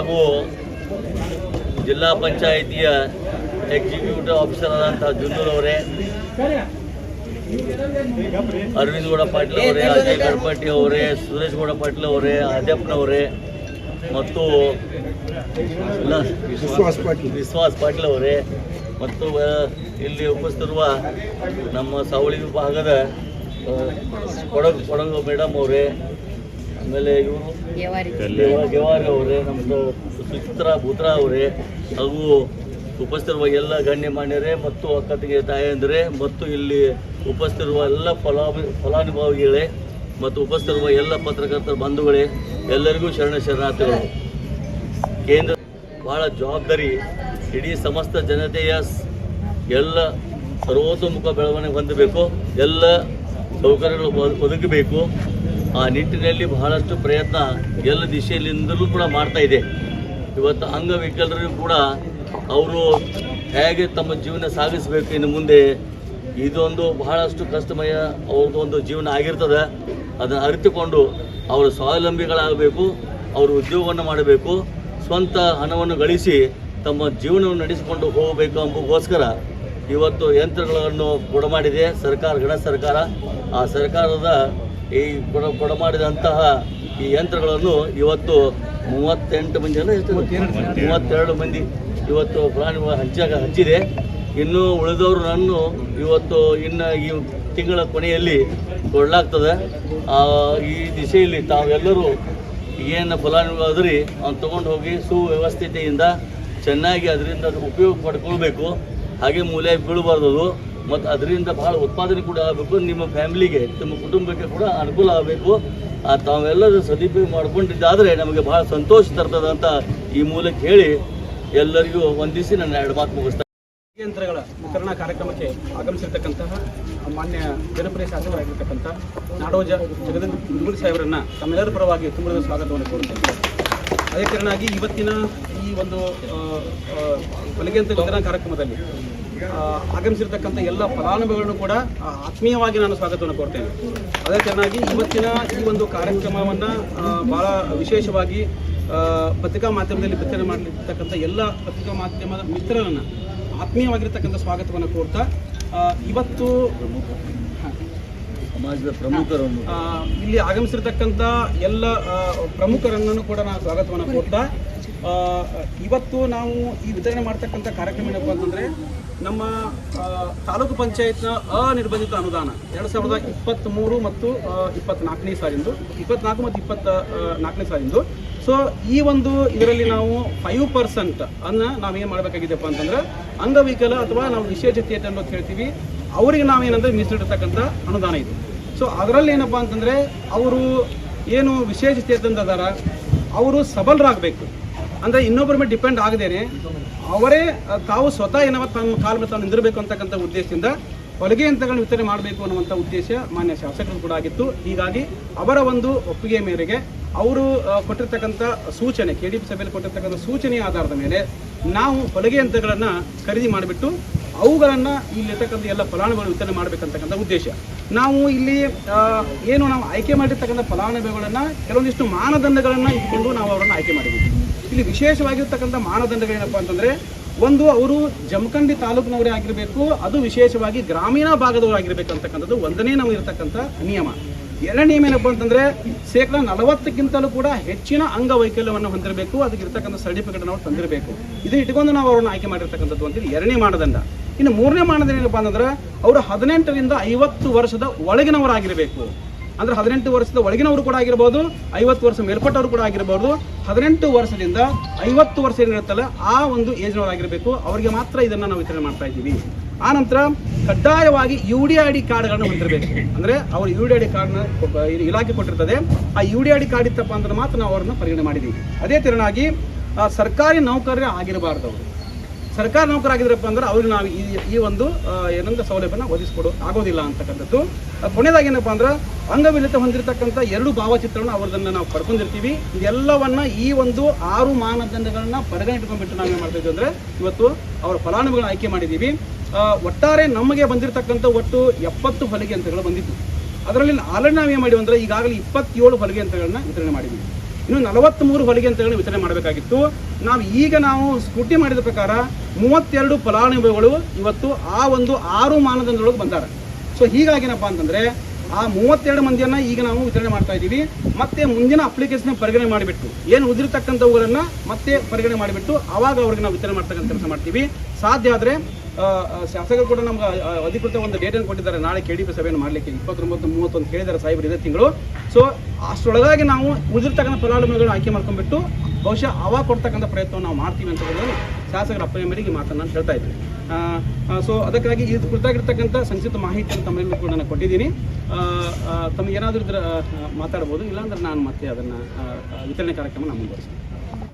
ಹಾಗೂ ಜಿಲ್ಲಾ ಪಂಚಾಯಿತಿಯ ಎಕ್ಸಿಕ್ಯೂಟಿವ್ ಆಫೀಸರ್ ಆದಂತಹ ಜುನ್ನೂರ್ ಅವರೇ, ಅರವಿಂದ್ ಗೌಡ ಪಾಟೀಲ್ ಅವರೇ, ಅಜಯ್ ಗಣಪತಿ ಅವರೇ, ಸುರೇಶ್ ಗೌಡ ಪಾಟೀಲ್ ಅವರೇ, ಅಧ್ಯಪ್ಪನವರೇ ಮತ್ತು ವಿಶ್ವಾಸ್ ಪಾಟೀಲ್ ಅವರೇ ಮತ್ತು ಇಲ್ಲಿ ಉಪಸ್ಥಿತಿರುವ ನಮ್ಮ ಸಾವಳಿ ವಿಭಾಗದ ಕೊಡಗು ಮೇಡಮ್ ಅವರೇ, ಆಮೇಲೆ ಇವರು ಗೆವಾರಿ ಅವರೇ, ನಮ್ಮದು ಸುಚಿತ್ರಾ ಭೂತ್ರಾ ಅವರೇ ಹಾಗೂ ಉಪಸ್ಥಿತಿರುವ ಎಲ್ಲ ಗಣ್ಯಮಾನ್ಯರೇ ಮತ್ತು ಅಕ್ಕತಿಗೆ ತಾಯಂದಿರೇ ಮತ್ತು ಇಲ್ಲಿ ಉಪಸ್ಥಿತಿರುವ ಎಲ್ಲ ಫಲಾನುಭವಿಗಳೇ ಮತ್ತು ಉಪಸ್ಥಿತಿರುವ ಎಲ್ಲ ಪತ್ರಕರ್ತರ ಬಂಧುಗಳೇ, ಎಲ್ಲರಿಗೂ ಶರಣಾರ್ಥಿಗಳು. ಕೇಂದ್ರ ಬಹಳ ಜವಾಬ್ದಾರಿ, ಇಡೀ ಸಮಸ್ತ ಜನತೆಯ ಎಲ್ಲ ಸರ್ವತೋಮುಖ ಬೆಳವಣಿಗೆ ಹೊಂದಬೇಕು, ಎಲ್ಲ ಸೌಕರ್ಯಗಳು ಒದಗಬೇಕು. ಆ ನಿಟ್ಟಿನಲ್ಲಿ ಬಹಳಷ್ಟು ಪ್ರಯತ್ನ ಎಲ್ಲ ದಿಶೆಯಲ್ಲಿಂದಲೂ ಕೂಡ ಮಾಡ್ತಾ ಇದೆ. ಇವತ್ತು ಅಂಗವಿಕಲರಿಗೂ ಕೂಡ ಅವರು ಹೇಗೆ ತಮ್ಮ ಜೀವನ ಸಾಗಿಸಬೇಕು ಇನ್ನು ಮುಂದೆ, ಇದೊಂದು ಬಹಳಷ್ಟು ಕಷ್ಟಮಯ ಅವ್ರದ್ದು ಒಂದು ಜೀವನ ಆಗಿರ್ತದೆ. ಅದನ್ನು ಅರಿತುಕೊಂಡು ಅವರು ಸ್ವಾವಲಂಬಿಗಳಾಗಬೇಕು, ಅವರು ಉದ್ಯೋಗವನ್ನು ಮಾಡಬೇಕು, ಸ್ವಂತ ಹಣವನ್ನು ಗಳಿಸಿ ತಮ್ಮ ಜೀವನವನ್ನು ನಡೆಸಿಕೊಂಡು ಹೋಗಬೇಕು ಎಂಬುದಕ್ಕೋಸ್ಕರ ಇವತ್ತು ಯಂತ್ರಗಳನ್ನು ಕೊಡಮಾಡಿದೆ ಸರ್ಕಾರ, ಗಣ ಸರ್ಕಾರ. ಆ ಸರ್ಕಾರದ ಈ ಕೊಡಮಾಡಿದಂತಹ ಈ ಯಂತ್ರಗಳನ್ನು ಇವತ್ತು 38 ಮಂದಿ ಅಲ್ಲ, 32 ಮಂದಿ ಇವತ್ತು ಪ್ರಾಣಿ ಹಂಚಿದೆ. ಇನ್ನು ಉಳಿದವರು ಇವತ್ತು ಇನ್ನು ಈ ತಿಂಗಳ ಕೊನೆಯಲ್ಲಿ ಕೊಡಲಾಗ್ತದೆ. ಈ ದಿಶೆಯಲ್ಲಿ ತಾವೆಲ್ಲರೂ ಏನು ಫಲಾನುಭವಿ ಅವ್ನು ತೊಗೊಂಡು ಹೋಗಿ ಸುವ್ಯವಸ್ಥಿತೆಯಿಂದ ಚೆನ್ನಾಗಿ ಅದರಿಂದ ಉಪಯೋಗ ಪಡ್ಕೊಳ್ಬೇಕು. ಹಾಗೆ ಮೂಲೆ ಬೀಳಬಾರ್ದು ಮತ್ತು ಅದರಿಂದ ಬಹಳ ಉತ್ಪಾದನೆ ಕೂಡ ಆಗಬೇಕು. ನಿಮ್ಮ ಫ್ಯಾಮಿಲಿಗೆ, ನಿಮ್ಮ ಕುಟುಂಬಕ್ಕೆ ಕೂಡ ಅನುಕೂಲ ಆಗಬೇಕು. ತಾವೆಲ್ಲರೂ ಸದುಪಯೋಗ ಮಾಡ್ಕೊಂಡಿದ್ದಾದರೆ ನಮಗೆ ಬಹಳ ಸಂತೋಷ ತರ್ತದೆ ಅಂತ ಈ ಮೂಲಕ ಹೇಳಿ ಎಲ್ಲರಿಗೂ ವಂದಿಸಿ ನನ್ನ 2 ಮಾತು ಮುಗಿಸ್ತಾರೆ. ಯಂತ್ರಗಳ ವಿತರಣಾ ಕಾರ್ಯಕ್ರಮಕ್ಕೆ ಆಗಮಿಸಿರ್ತಕ್ಕಂತಹ ಮಾನ್ಯ ಜನಪ್ರಿಯ ಶಾಸಕರಾಗಿರ್ತಕ್ಕಂಥ ನಾಡೋಜ ಜಗದೀಶ್ ಮುದುಗುಳಿ ಸಾಹೇಬರನ್ನು ತಮ್ಮೆಲ್ಲರ ಪರವಾಗಿ ತುಂಬ ಸ್ವಾಗತವನ್ನು ಕೋರುತ್ತೇನೆ. ಅದೇ ಕಾರಣವಾಗಿ ಇವತ್ತಿನ ಈ ಒಂದು ಹೊಲಿಗೆ ಯಂತ್ರ ವಿತರಣಾ ಕಾರ್ಯಕ್ರಮದಲ್ಲಿ ಆಗಮಿಸಿರ್ತಕ್ಕಂಥ ಎಲ್ಲ ಫಲಾನುಭವಿಗಳನ್ನು ಕೂಡ ಆತ್ಮೀಯವಾಗಿ ನಾನು ಸ್ವಾಗತವನ್ನು ಕೋರ್ತೇನೆ. ಅದೇ ಕಾರಣವಾಗಿ ಇವತ್ತಿನ ಈ ಒಂದು ಕಾರ್ಯಕ್ರಮವನ್ನು ಭಾಳ ವಿಶೇಷವಾಗಿ ಪತ್ರಿಕಾ ಮಾಧ್ಯಮದಲ್ಲಿ ಬಿತ್ತನೆ ಮಾಡಲಿರ್ತಕ್ಕಂಥ ಎಲ್ಲ ಪತ್ರಿಕಾ ಮಾಧ್ಯಮದ ಮಿತ್ರರನ್ನು ಆತ್ಮೀಯವಾಗಿರ್ತಕ್ಕಂಥ ಸ್ವಾಗತವನ್ನು ಕೋರ್ತಾ ಇವತ್ತು ಸಮಾಜದ ಪ್ರಮುಖರನ್ನು ಇಲ್ಲಿ ಆಗಮಿಸಿರ್ತಕ್ಕಂಥ ಎಲ್ಲ ಪ್ರಮುಖರನ್ನು ಕೂಡ ನಾನು ಸ್ವಾಗತವನ್ನು ಕೋರ್ತಾ ಇವತ್ತು ನಾವು ಈ ವಿತರಣೆ ಮಾಡ್ತಕ್ಕಂಥ ಕಾರ್ಯಕ್ರಮ ಏನಪ್ಪ ಅಂತಂದರೆ ನಮ್ಮ ತಾಲೂಕು ಪಂಚಾಯತ್ನ ಅನಿರ್ಬಂಧಿತ ಅನುದಾನ 2023 ಮತ್ತು 24ನೇ ಸಾಲಿಂದು 24 ಮತ್ತು 24ನೇ ಸಾಲಿಂದು. ಸೊ ಈ ಒಂದು ಇದರಲ್ಲಿ ನಾವು 5% ಅನ್ನು ನಾವೇನು ಮಾಡಬೇಕಾಗಿದೆಪ್ಪ ಅಂತಂದ್ರೆ ಅಂಗವಿಕಲ ಅಥವಾ ನಾವು ವಿಶೇಷಚೇತನ ಅಂತ ಹೇಳ್ತೀವಿ, ಅವರಿಗೆ ನಾವೇನಂದ್ರೆ ಮೀಸಲಿರ್ತಕ್ಕಂಥ ಅನುದಾನ ಇದು. ಸೊ ಅದರಲ್ಲಿ ಏನಪ್ಪ ಅಂತಂದರೆ ಅವರು ಏನು ವಿಶೇಷಚೇತನದಾರ ಅವರು ಸಬಲರಾಗಬೇಕು, ಅಂದರೆ ಇನ್ನೊಬ್ಬರ ಮೇಲೆ ಡಿಪೆಂಡ್ ಆಗದೇನೆ ಅವರೇ ತಾವು ಸ್ವತಃ ಏನವ ತಮ್ಮ ಕಾಲ ಮೇಲೆ ತಾವು ನಿಂದಿರಬೇಕು ಅಂತಕ್ಕಂಥ ಉದ್ದೇಶದಿಂದ ಹೊಲಿಗೆ ಯಂತ್ರಗಳನ್ನು ವಿತರಣೆ ಮಾಡಬೇಕು ಅನ್ನುವಂಥ ಉದ್ದೇಶ ಮಾನ್ಯ ಶಾಸಕರು ಕೂಡ ಆಗಿತ್ತು. ಹೀಗಾಗಿ ಅವರ ಒಂದು ಒಪ್ಪಿಗೆ ಮೇರೆಗೆ ಅವರು ಕೊಟ್ಟಿರ್ತಕ್ಕಂಥ ಸೂಚನೆ, KDP ಸಭೆಯಲ್ಲಿ ಕೊಟ್ಟಿರ್ತಕ್ಕಂಥ ಸೂಚನೆಯ ಆಧಾರದ ಮೇಲೆ ನಾವು ಹೊಲಿಗೆ ಯಂತ್ರಗಳನ್ನು ಖರೀದಿ ಮಾಡಿಬಿಟ್ಟು ಅವುಗಳನ್ನು ಇಲ್ಲಿರ್ತಕ್ಕಂಥ ಎಲ್ಲ ಫಲಾನುಭವಿಗಳು ವಿತರಣೆ ಮಾಡಬೇಕಂತಕ್ಕಂಥ ಉದ್ದೇಶ. ನಾವು ಇಲ್ಲಿ ಏನು ನಾವು ಆಯ್ಕೆ ಮಾಡಿರ್ತಕ್ಕಂಥ ಫಲಾನುಭವಿಗಳನ್ನು ಕೆಲವೊಂದಿಷ್ಟು ಮಾನದಂಡಗಳನ್ನು ಇಟ್ಕೊಂಡು ನಾವು ಅವರನ್ನು ಆಯ್ಕೆ ಮಾಡಿದ್ದೀವಿ. ಇಲ್ಲಿ ವಿಶೇಷವಾಗಿರ್ತಕ್ಕಂಥ ಮಾನದಂಡಗಳೇನಪ್ಪ ಅಂತಂದರೆ, ಒಂದು ಅವರು ಜಮಖಂಡಿ ತಾಲೂಕಿನವರೇ ಆಗಿರಬೇಕು, ಅದು ವಿಶೇಷವಾಗಿ ಗ್ರಾಮೀಣ ಭಾಗದವರು ಆಗಿರಬೇಕು ಅಂತಕ್ಕಂಥದ್ದು ಒಂದನೇ ನಾವು ಇರತಕ್ಕಂಥ ನಿಯಮ. ಎರಡನೇ ನಿಯಮ ಏನಪ್ಪ ಅಂತಂದರೆ 40%ಕ್ಕಿಂತಲೂ ಕೂಡ ಹೆಚ್ಚಿನ ಅಂಗವೈಕಲ್ಯವನ್ನು ಹೊಂದಿರಬೇಕು, ಅದಕ್ಕೆ ಇರ್ತಕ್ಕಂಥ ಸರ್ಟಿಫಿಕೇಟ್ ನಾವು ತಂದಿರಬೇಕು. ಇದು ಇಟ್ಕೊಂಡು ನಾವು ಅವರನ್ನು ಆಯ್ಕೆ ಮಾಡಿರ್ತಕ್ಕಂಥದ್ದು ಅಂತೇಳಿ ಎರಡನೇ ಮಾನದಂಡ. ಇನ್ನು ಮೂರನೇ ಮಾನದಂಡ ಏನಪ್ಪ ಅಂತಂದ್ರೆ ಅವರು 18ರಿಂದ 50 ವರ್ಷದ ಒಳಗಿನವರಾಗಿರಬೇಕು. ಅಂದರೆ 18 ವರ್ಷದ ಒಳಗಿನವರು ಕೂಡ ಆಗಿರ್ಬೋದು, 50 ವರ್ಷ ಮೇಲ್ಪಟ್ಟವರು ಕೂಡ ಆಗಿರ್ಬೋದು. 18 ವರ್ಷದಿಂದ 50 ವರ್ಷ ಏನಿರುತ್ತಲ್ಲ ಆ ಒಂದು ಏಜ್ನವರಾಗಿರಬೇಕು, ಅವರಿಗೆ ಮಾತ್ರ ಇದನ್ನು ನಾವು ವಿತರಣೆ ಮಾಡ್ತಾ ಇದ್ದೀವಿ. ಆ ನಂತರ ಕಡ್ಡಾಯವಾಗಿ UDID ಕಾರ್ಡ್ಗಳನ್ನು ಹೊಂದಿರಬೇಕು. ಅಂದರೆ ಅವರು UDID ಕಾರ್ಡ್ನ ಇಲಾಖೆ ಕೊಟ್ಟಿರ್ತದೆ, ಆ UDID ಕಾರ್ಡ್ ಇತ್ತಪ್ಪ ಅಂದ್ರೆ ಮಾತ್ರ ನಾವು ಅವ್ರನ್ನ ಪರಿಗಣನೆ ಮಾಡಿದ್ದೀವಿ. ಅದೇ ತೆರನಾಗಿ ಸರ್ಕಾರಿ ನೌಕರರೇ ಆಗಿರಬಾರ್ದು. ಅವರು ಸರ್ಕಾರಿ ನೌಕರಾಗಿದ್ರಪ್ಪ ಅಂದ್ರೆ ಅವ್ರಿಗೆ ನಾವು ಈ ಒಂದು ಏನಂದ್ರೆ ಸೌಲಭ್ಯನ ಒದಗಿಸ್ಕೊಡೋ ಆಗೋದಿಲ್ಲ ಅಂತಕ್ಕಂಥದ್ದು. ಕೊನೆಯದಾಗಿ ಏನಪ್ಪ ಅಂದ್ರೆ ಅಂಗವಿಕಲತೆ ಹೊಂದಿರತಕ್ಕಂಥ 2 ಭಾವಚಿತ್ರವನ್ನು ಅವರದನ್ನು ನಾವು ಪಡ್ಕೊಂಡಿರ್ತೀವಿ. ಇದೆಲ್ಲವನ್ನ ಈ ಒಂದು 6 ಮಾನದಂಡಗಳನ್ನ ಪರಿಗಣಿಟ್ಕೊಂಡ್ಬಿಟ್ಟು ನಾವೇನು ಮಾಡ್ತಾ ಇದ್ದೀವಿ ಅಂದರೆ ಇವತ್ತು ಅವರ ಫಲಾನುಭವಿಗಳನ್ನ ಆಯ್ಕೆ ಮಾಡಿದ್ದೀವಿ. ಒಟ್ಟಾರೆ ನಮಗೆ ಬಂದಿರತಕ್ಕಂಥ ಒಟ್ಟು 70 ಹೊಲಿಗೆ ಯಂತ್ರಗಳು ಬಂದಿತ್ತು. ಅದರಲ್ಲಿ ಆಲ್ರೆಡಿ ನಾವೇನು ಮಾಡಿವಿ ಅಂದರೆ ಈಗಾಗಲೇ 27 ಹೊಲಿಗೆ ಯಂತ್ರಗಳನ್ನ ವಿತರಣೆ ಮಾಡಿದ್ದೀವಿ. ಇನ್ನು 43 ಹೊಲಿಗೆ ಅಂತ ಹೇಳಿ ವಿತರಣೆ ಮಾಡಬೇಕಾಗಿತ್ತು. ನಾವು ಸ್ಕೂಟಿ ಮಾಡಿದ ಪ್ರಕಾರ 32 ಫಲಾನುಭವಿಗಳು ಇವತ್ತು ಆ ಒಂದು 6 ಮಾನದಂಡದೊಳಗೆ ಬಂದಾರೆ. ಸೊ ಹೀಗಾಗಿನಪ್ಪ ಅಂತಂದರೆ ಆ 32 ಮಂದಿಯನ್ನು ಈಗ ನಾವು ವಿತರಣೆ ಮಾಡ್ತಾ ಇದ್ದೀವಿ. ಮತ್ತೆ ಮುಂದಿನ ಅಪ್ಲಿಕೇಶನ್ ಪರಿಗಣನೆ ಮಾಡಿಬಿಟ್ಟು ಏನು ಉದಿರ್ತಕ್ಕಂಥವುಗಳನ್ನು ಮತ್ತೆ ಪರಿಗಣನೆ ಮಾಡಿಬಿಟ್ಟು ಆವಾಗ ಅವ್ರಿಗೆ ನಾವು ವಿತರಣೆ ಮಾಡ್ತಕ್ಕಂಥ ಕೆಲಸ ಮಾಡ್ತೀವಿ. ಸಾಧ್ಯ ಆದರೆ ಶಾಸಕರು ಕೂಡ ನಮ್ಗೆ ಅಧಿಕೃತ ಒಂದು ಡೇಟನ್ನು ಕೊಟ್ಟಿದ್ದಾರೆ, ನಾಳೆ KDP ಸಭೆಯನ್ನು ಮಾಡಲಿಕ್ಕೆ 29, 30 ಹೇಳಿದ್ದಾರೆ ಸಾಹೇಬರು ಇದೇ ತಿಂಗಳು. ಸೊ ಅಷ್ಟರೊಳಗಾಗಿ ನಾವು ಉಳಿದಿರ್ತಕ್ಕಂಥ ಫಲಾನುಭವಿಗಳನ್ನ ಆಯ್ಕೆ ಮಾಡ್ಕೊಂಡ್ಬಿಟ್ಟು ಬಹುಶಃ ಅವಾಗ ಕೊಡ್ತಕ್ಕಂಥ ಪ್ರಯತ್ನವನ್ನು ನಾವು ಮಾಡ್ತೀವಿ ಅಂತ ಹೇಳಿ ಶಾಸಕರ ಅಪ್ಪಣೆ ಮೇರೆಗೆ ಮಾತನ್ನು ನಾನು ಹೇಳ್ತಾ ಇದ್ದೀನಿ. ಸೊ ಅದಕ್ಕಾಗಿ ಇದು ಕುರಿತಾಗಿರ್ತಕ್ಕಂಥ ಸಂಕ್ಷಿಪ್ತ ಮಾಹಿತಿಯನ್ನು ತಮ್ಮೆಲ್ಲರೂ ಕೂಡ ನಾನು ಕೊಟ್ಟಿದ್ದೀನಿ. ತಮಗೆ ಏನಾದರೂ ಇದ್ರೆ ಮಾತಾಡ್ಬೋದು, ಇಲ್ಲಾಂದ್ರೆ ನಾನು ಮತ್ತೆ ಅದನ್ನು ವಿತರಣೆ ಕಾರ್ಯಕ್ರಮ ನಾನು ಮುಂದುವರಿಸ್ತೀನಿ.